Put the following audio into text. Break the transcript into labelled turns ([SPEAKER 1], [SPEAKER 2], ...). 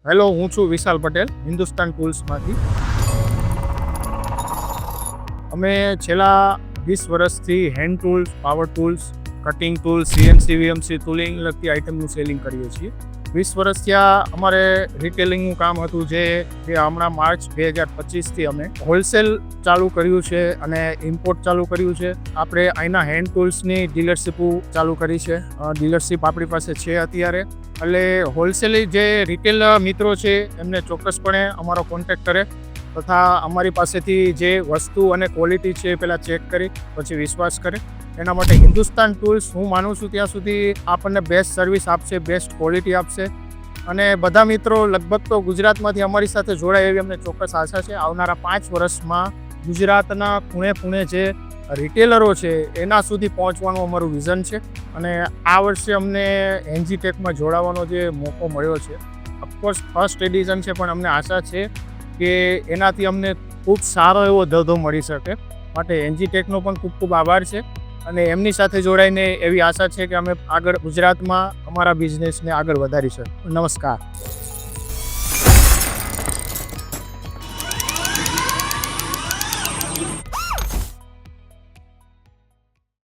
[SPEAKER 1] Hello, હું છું વિશાલ પટેલ, હિન્દુસ્તાન ટૂલ્સમાંથી. અમે છેલ્લા 20 વર્ષથી hand tools, power tools, cutting tools, CNC VMC tooling લગતી આઇટમનું સેલિંગ કરીએ છીએ. 20 વર્ષ ત્યાં અમારે રિટેલિંગનું કામ હતું, જે હમણાં માર્ચ 2025થી અમે હોલસેલ ચાલુ કર્યું છે અને ઇમ્પોર્ટ ચાલુ કર્યું છે. આપણે અહીંના હેન્ડ ટૂલ્સની ડીલરશીપ ચાલુ કરી છે. ડીલરશીપ આપણી પાસે છે અત્યારે. એટલે હોલસેલી જે રિટેલ મિત્રો છે એમને ચોક્કસપણે અમારો કોન્ટેક્ટ કરે તથા અમારી પાસેથી જે વસ્તુ અને ક્વોલિટી છે એ પહેલાં ચેક કરી પછી વિશ્વાસ કરે. એના માટે હિન્દુસ્તાન ટૂલ્સ હું માનું છું ત્યાં સુધી આપણને બેસ્ટ સર્વિસ આપશે, બેસ્ટ ક્વોલિટી આપશે. અને બધા મિત્રો લગભગ તો ગુજરાતમાંથી અમારી સાથે જોડાય એવી અમને ચોક્કસ આશા છે. આવનારા 5 વર્ષમાં ગુજરાતના ખૂણે જે રિટેલરો છે એના સુધી પહોંચવાનું અમારું વિઝન છે. અને આ વર્ષે અમને એનજી ટેકમાં જોડાવાનો જે મોકો મળ્યો છે, ઓફકોર્સ ફર્સ્ટ એડિશન છે, પણ અમને આશા છે કે એનાથી અમને ખૂબ સારો એવો ધંધો મળી શકે. માટે એનજી ટેકનો પણ ખૂબ ખૂબ આભાર છે. અને એમની સાથે જોડાઈને એવી આશા છે કે અમે આગળ ગુજરાતમાં અમારા બિઝનેસને આગળ વધારી શકીએ. નમસ્કાર.